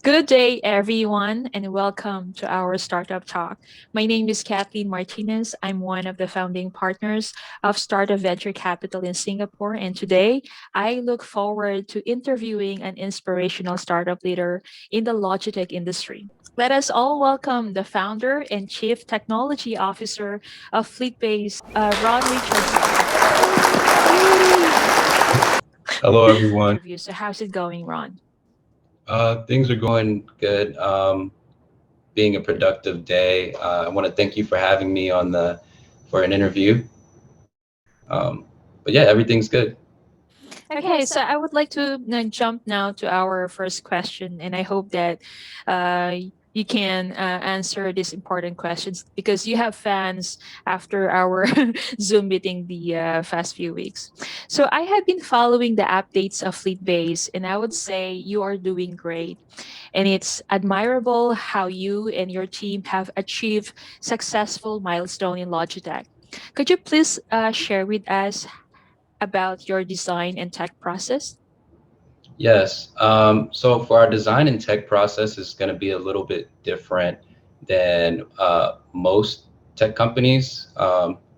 Good day, everyone, and welcome to our Startup Talk. My name is Kathleen Martinez. I'm one of the founding partners of Startup Venture Capital in Singapore, and today I look forward to interviewing an inspirational startup leader in the Logitech industry. Let us all welcome the founder and chief technology officer of Fleetbase, Ron Richardson. Hello, everyone. So, how's it going, Ron? Things are going good. Being a productive day. I want to thank you for having me on the for an interview. But yeah, everything's good. Okay, so I would like to jump now to our first question, and I hope that uh, you can answer these important questions because you have fans after our Zoom meeting the past few weeks. So I have been following the updates of Fleetbase, and I would say you are doing great. And it's admirable how you and your team have achieved successful milestone in Logitech. Could you please share with us about your design and tech process? Yes. So for our design and tech process is going to be a little bit different than most tech companies,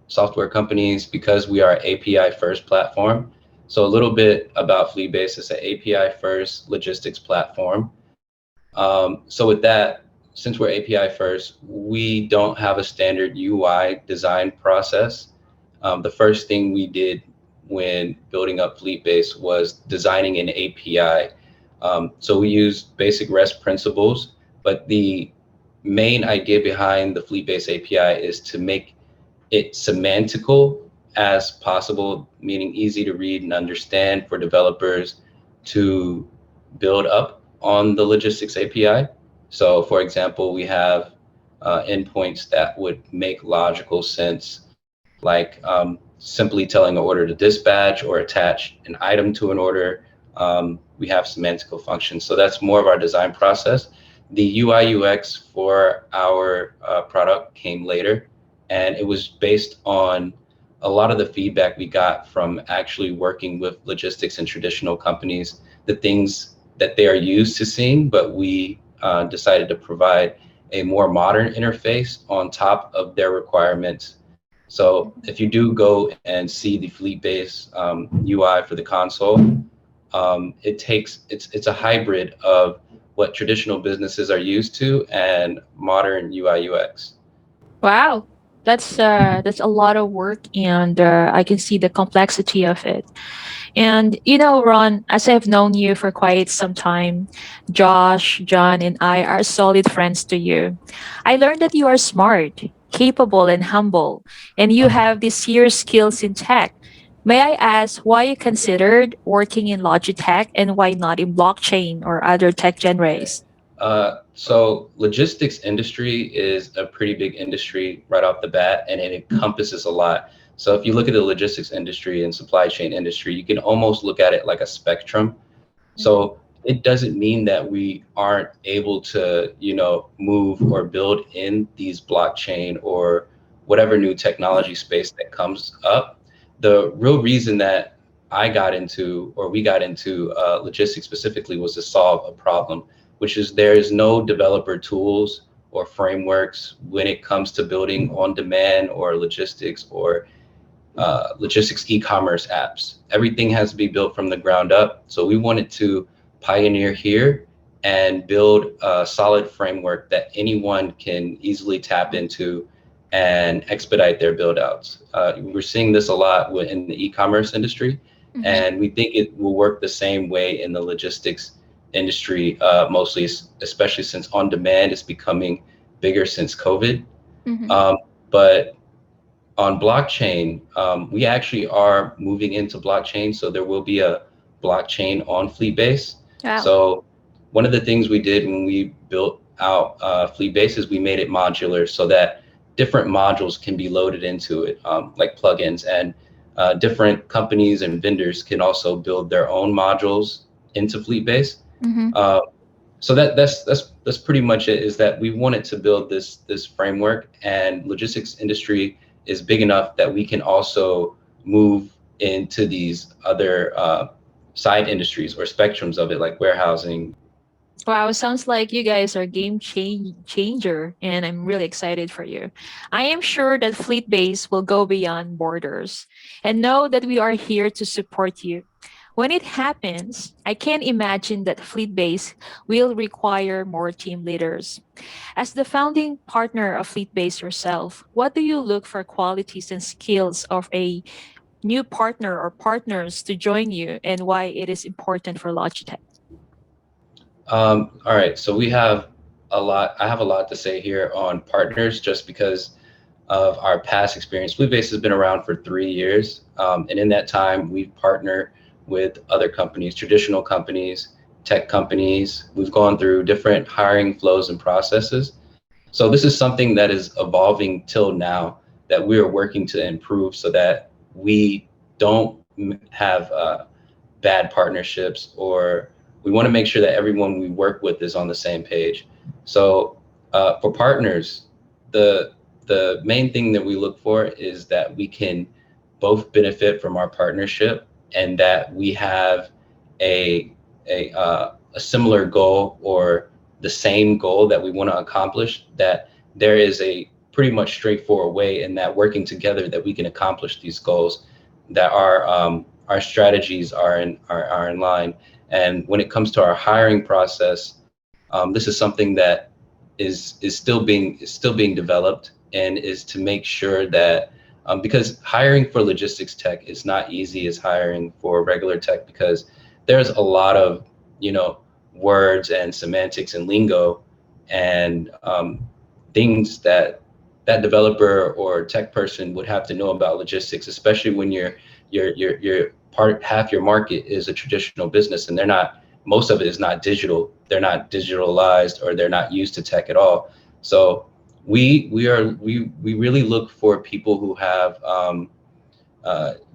software companies, because we are API first platform. So a little bit about Fleetbase is an API first logistics platform. So with that, since we're API first, we don't have a standard UI design process. The first thing we did when building up Fleetbase was designing an API. So we used basic REST principles, but the main idea behind the Fleetbase API is to make it semantical as possible, meaning easy to read and understand for developers to build up on the logistics API. So, for example, we have endpoints that would make logical sense, like simply telling an order to dispatch or attach an item to an order. We have semantical functions. So that's more of our design process. The UI UX for our product came later, and it was based on a lot of the feedback we got from actually working with logistics and traditional companies, the things that they are used to seeing, but we decided to provide a more modern interface on top of their requirements. So if you do go and see the Fleetbase UI for the console, it's a hybrid of what traditional businesses are used to and modern UI UX. Wow, that's a lot of work, and I can see the complexity of it. And Ron, as I've known you for quite some time, Josh, John, and I are solid friends to you. I learned that you are smart, capable, and humble, and you have these serious skills in tech. May I ask why you considered working in Logitech and why not in blockchain or other tech genres? So logistics industry is a pretty big industry right off the bat, and it encompasses a lot. So if you look at the logistics industry and supply chain industry, you can almost look at it like a spectrum. So it doesn't mean that we aren't able to, move or build in these blockchain or whatever new technology space that comes up. The real reason that I got into, or we got into logistics specifically, was to solve a problem, which is there is no developer tools or frameworks when it comes to building on demand or logistics or logistics e-commerce apps. Everything has to be built from the ground up. So we wanted to pioneer here and build a solid framework that anyone can easily tap into and expedite their build outs. We're seeing this a lot in the e-commerce industry, Mhm. and we think it will work the same way in the logistics industry, mostly, especially since on demand is becoming bigger since COVID. Mhm. Um, but on blockchain, we actually are moving into blockchain. So there will be a blockchain on Fleetbase. Wow. So one of the things we did when we built out Fleetbase is we made it modular so that different modules can be loaded into it, like plugins, and different companies and vendors can also build their own modules into Fleetbase. Mhm. Uh, so that's pretty much it. Is that we wanted to build this framework, and logistics industry is big enough that we can also move into these other side industries or spectrums of it, like warehousing. Wow, sounds like you guys are changer, and I'm really excited for you. I am sure that Fleetbase will go beyond borders and know that we are here to support you. When it happens, I can imagine that Fleetbase will require more team leaders. As the founding partner of Fleetbase yourself, what do you look for qualities and skills of a new partner or partners to join you, and why it is important for Logitech? All right, so we have a lot. I have a lot to say here on partners, just because of our past experience. Fleetbase has been around for 3 years, and in that time, we've partnered with other companies, traditional companies, tech companies. We've gone through different hiring flows and processes. So this is something that is evolving till now, that we are working to improve so that we don't have bad partnerships, or we want to make sure that everyone we work with is on the same page. So for partners, the the main thing that we look for is that we can both benefit from our partnership, and that we have a similar goal, or the same goal that we want to accomplish, that there is a pretty much straightforward way in that working together that we can accomplish these goals, that our strategies are in line. And when it comes to our hiring process, this is something that is still being developed, and is to make sure that because hiring for logistics tech is not easy as hiring for regular tech, because there's a lot of, you know, words and semantics and lingo, and things that that developer or tech person would have to know about logistics, especially when you're part half your market is a traditional business, and they're not, most of it is not digital. They're not digitalized, or they're not used to tech at all. So we really look for people who have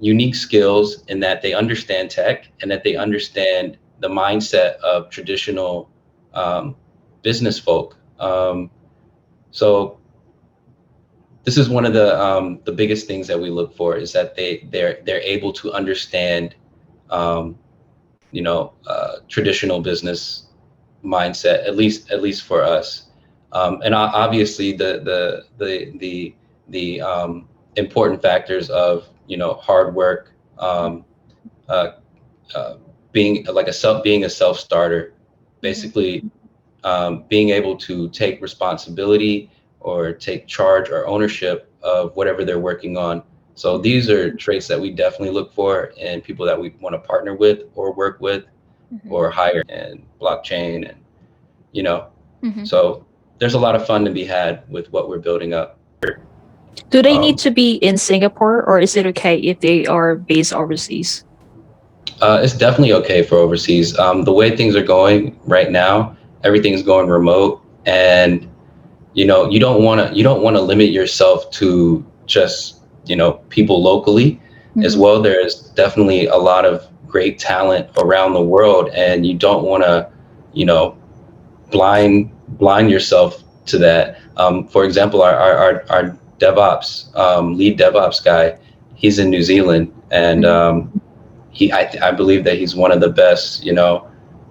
unique skills, in that they understand tech, and that they understand the mindset of traditional um, business folk. So this is one of the biggest things that we look for, is that they're able to understand um, traditional business mindset, at least for us. And obviously the important factors of, hard work, uh, uh, being a self starter, Mhm. basically being able to take responsibility, or take charge or ownership of whatever they're working on. So these are traits that we definitely look for in people that we want to partner with, or work with, Mhm. or hire, and blockchain, and you know Mhm. so there's a lot of fun to be had with what we're building up. Do they need um, to be in Singapore, or is it okay if they are based overseas? it's definitely okay for overseas. The way things are going right now, everything's going remote, and you don't want to limit yourself to just people locally as Mhm. well. There's definitely a lot of great talent around the world, and you don't want to you know blind yourself to that. For example, our DevOps lead DevOps guy, he's in New Zealand, and Mhm. I believe that he's one of the best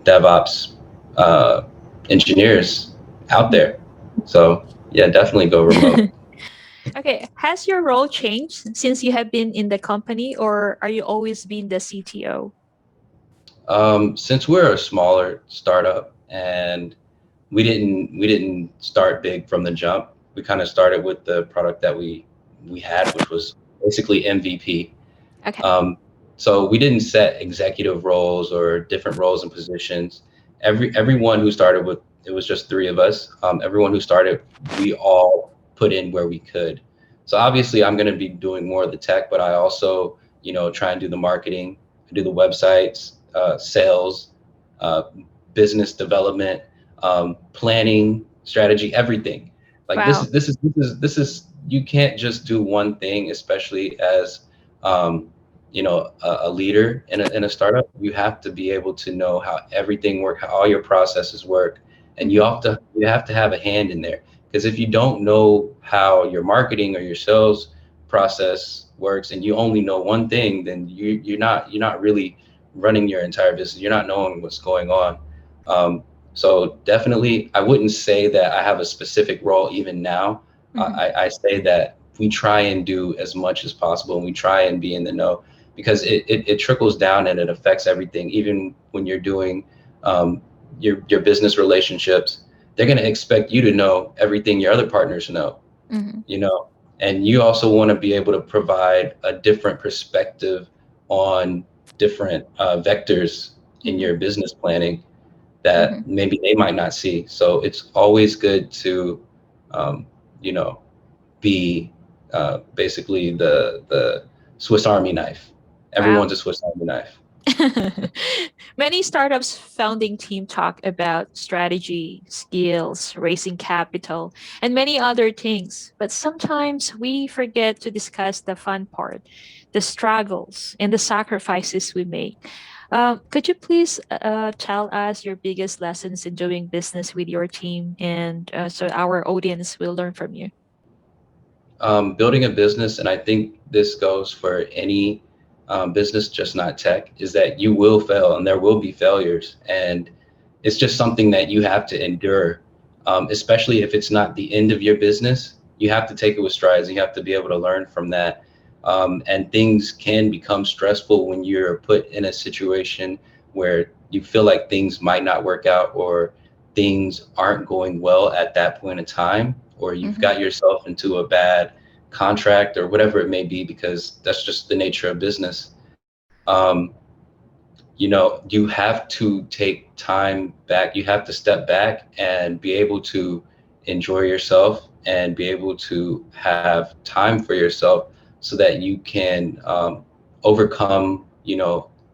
DevOps uh, engineers out there. So yeah, definitely go remote. Okay, has your role changed since you have been in the company, or are you always been the CTO? Since we're a smaller startup, and we didn't start big from the jump. We kind of started with the product that we had, which was basically MVP. Okay. Um, so we didn't set executive roles or different roles and positions. Everyone who started with, it was just three of us. Everyone who started, we all put in where we could. So obviously, I'm going to be doing more of the tech, but I also, try and do the marketing, do the websites, sales, uh, business development, planning, strategy, everything. Like this Wow. is this is this is this is you can't just do one thing, especially as um, a leader in a startup. You have to be able to know how everything works, how all your processes work, and Mhm. you have to have a hand in there. Because if you don't know how your marketing or your sales process works, and you only know one thing, then you're not really running your entire business. You're not knowing what's going on. So definitely, I wouldn't say that I have a specific role even now. Mm-hmm. I say that we try and do as much as possible, and we try and be in the know, because it trickles down and it affects everything. Even when you're doing um, your business relationships, they're going to expect you to know everything your other partners know, Mm-hmm. you know, and you also want to be able to provide a different perspective on different vectors in Mm-hmm. your business planning Mm-hmm. that maybe they might not see. So it's always good to, um, you know, be basically the Swiss Army knife. Wow. Everyone's a Swiss Army knife. Many startups founding team talk about strategy, skills, raising capital, and many other things. But sometimes we forget to discuss the fun part, the struggles, and the sacrifices we make. Could you please tell us your biggest lessons in doing business with your team, and so our audience will learn from you? Building a business, and I think this goes for any business, just not tech, is that you will fail and there will be failures. And it's just something that you have to endure, especially if it's not the end of your business. You have to take it with strides. You have to be able to learn from that. And things can become stressful when you're put in a situation where you feel like things might not work out, or things aren't going well at that point in time, or you've Mm-hmm. got yourself into a bad contract or whatever it may be, because that's just the nature of business. Um, you have to take time back. You have to step back and be able to enjoy yourself and be able to have time for yourself so that you can overcome,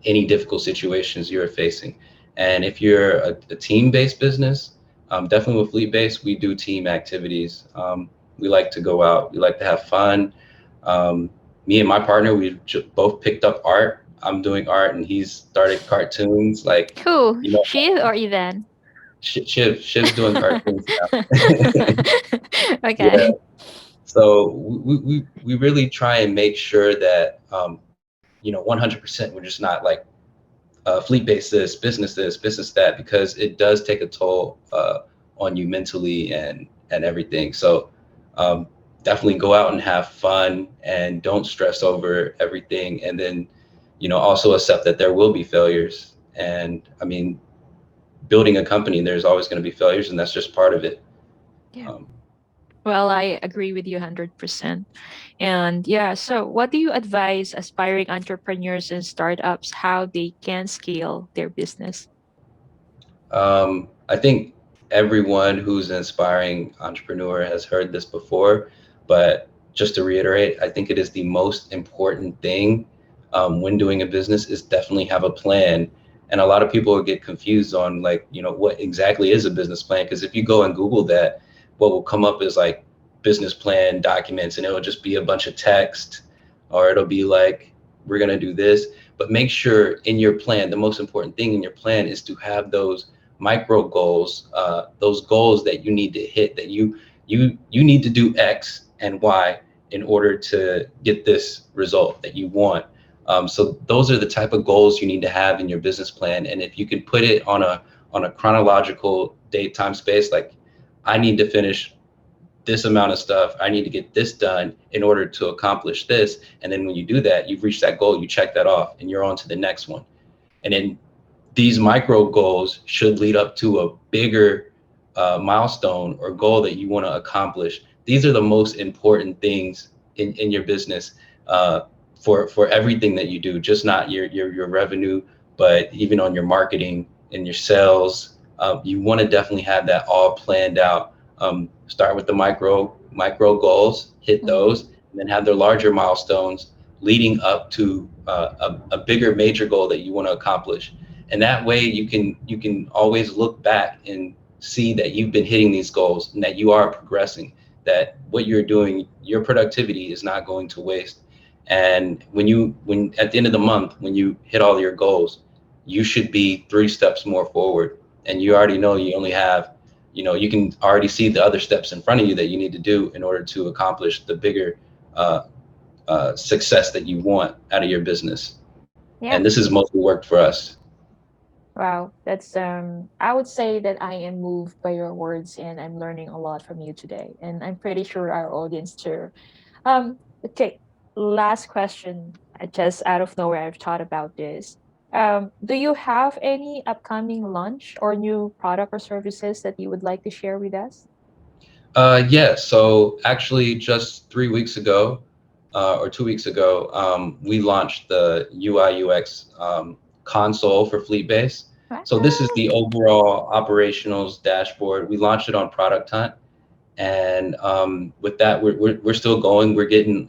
any difficult situations you're facing. And if you're a team-based business, definitely with Fleetbase, we do team activities. We like to go out. We like to have fun. Um, Me and my partner, we both picked up art. I'm doing art, and he's started cartoons. Like, Who? you know, She or Evan? Shiv's doing cartoons now. Yeah. Okay. So we really try and make sure that 100% we're just not like fleet based this, business that, because it does take a toll on you mentally and everything. So um, definitely go out and have fun and don't stress over everything. And then, also accept that there will be failures. And I mean, building a company, there's always going to be failures, and that's just part of it. Yeah. Um, Well, I agree with you 100%. And yeah, so what do you advise aspiring entrepreneurs and startups how they can scale their business? I think everyone who's an aspiring entrepreneur has heard this before, but just to reiterate, I think it is the most important thing when doing a business is definitely have a plan. And a lot of people get confused on, like, what exactly is a business plan? Because if you go and Google that, what will come up is like business plan documents, and it'll just be a bunch of text, or it'll be like, we're going to do this. But make sure in your plan, the most important thing in your plan is to have those micro goals, those goals that you need to hit, that you need to do X and Y in order to get this result that you want. So those are the type of goals you need to have in your business plan. And if you can put it on a chronological date time space, like, I need to finish this amount of stuff, I need to get this done in order to accomplish this. And then when you do that, you've reached that goal, you check that off, and you're on to the next one. And then these micro goals should lead up to a bigger milestone or goal that you want to accomplish. These are the most important things in your business, uh, for everything that you do, just not your revenue, but even on your marketing and your sales. You want to definitely have that all planned out. Start with the micro goals, hit Mhm. those, and then have the larger milestones leading up to a bigger major goal that you want to accomplish. And that way you can always look back and see that you've been hitting these goals and that you are progressing, that what you're doing, your productivity is not going to waste. And when at the end of the month, when you hit all your goals, you should be 3 steps more forward. And you already know you only have, you can already see the other steps in front of you that you need to do in order to accomplish the bigger uh, success that you want out of your business. And Yeah. this has mostly worked for us. Wow, that's I would say that I am moved by your words and I'm learning a lot from you today. And I'm pretty sure our audience too. Okay, last question. Just out of nowhere, I've thought about this. Do you have any upcoming launch or new product or services that you would like to share with us? Yeah, so actually just 3 weeks ago, or 2 weeks ago, we launched the UI UX console for Fleetbase. So this is Wow. the overall operationals dashboard. We launched it on Product Hunt, and with that, we're still going. We're getting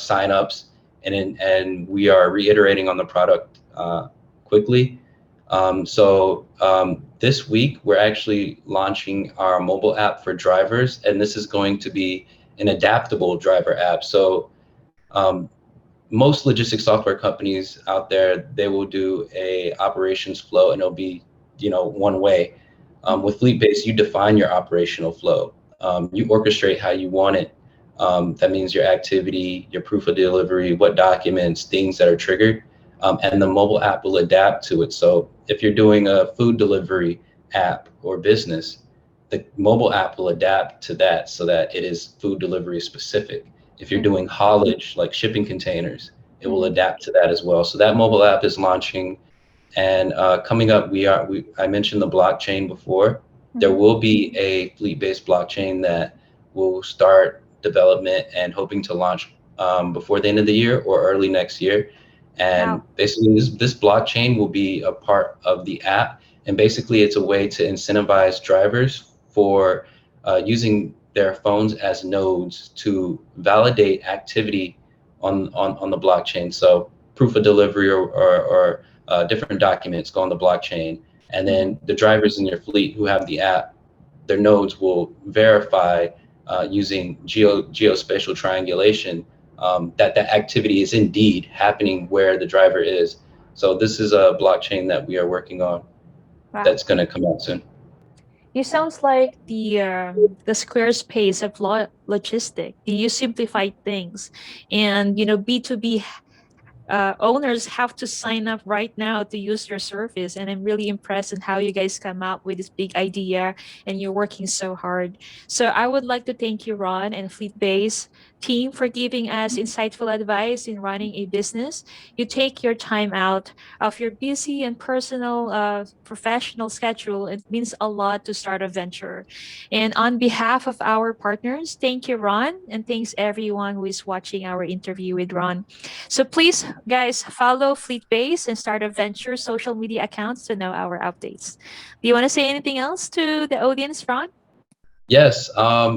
signups, and we are reiterating on the product quickly. This week, we're actually launching our mobile app for drivers, and this is going to be an adaptable driver app. So um, most logistics software companies out there, they will do a operations flow, and it'll be, one way. Mhm. With Fleetbase, you define your operational flow. You orchestrate how you want it. That means your activity, your proof of delivery, what documents, things that are triggered, and the mobile app will adapt to it. So if you're doing a food delivery app or business, the mobile app will adapt to that so that it is food delivery specific. If you're Mhm. doing haulage, like shipping containers, it will Mhm. adapt to that as well. So that mobile app is launching, and coming up, I mentioned the blockchain before. There Mhm. will be a fleet-based blockchain that will start development and hoping to launch before the end of the year or early next year. And Wow. basically, this blockchain will be a part of the app. And basically, it's a way to incentivize drivers for using their phones as nodes to validate activity on the blockchain. So proof of delivery or different documents go on the blockchain. And Mhm. then the drivers in your fleet who have the app, their nodes will verify using geospatial triangulation that that activity is indeed happening where the driver is. So this is a blockchain that we are working on Wow. that's going to come out soon. You sounds like the Squarespace of logistic. You simplify things, and B2B owners have to sign up right now to use your service. And I'm really impressed in how you guys come up with this big idea and you're working so hard. So I would like to thank you, Ron, and Fleetbase team for giving us insightful advice in running a business. You take your time out of your busy and personal professional schedule. It means a lot to start a venture. And on behalf of our partners, thank you, Ron, and thanks everyone who is watching our interview with Ron. So please, guys, follow Fleetbase and Start a Venture social media accounts to know our updates. Do you want to say anything else to the audience, Ron? Yes.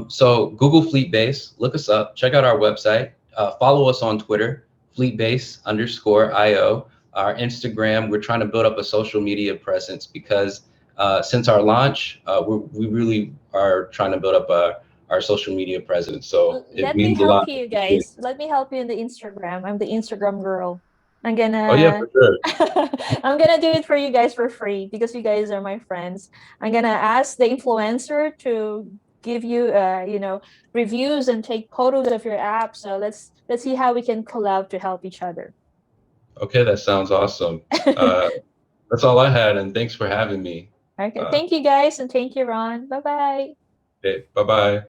So Google Fleetbase, look us up, check out our website, follow us on Twitter, Fleetbase_IO. Our Instagram, we're trying to build up a social media presence because since our launch, we really are trying to build up our social media presence. So it Let me means a help lot. you guys. Let me help you in the Instagram. I'm the Instagram girl. I'm Oh yeah, gonna for sure. I'm gonna do it for you guys for free because you guys are my friends. I'm gonna ask the influencer to give you reviews and take photos of your app. So let's see how we can collab to help each other. Okay, that sounds awesome. Uh, that's all I had, and thanks for having me. Okay. Uh, Thank you guys and thank you, Ron. Bye bye. okay, bye bye.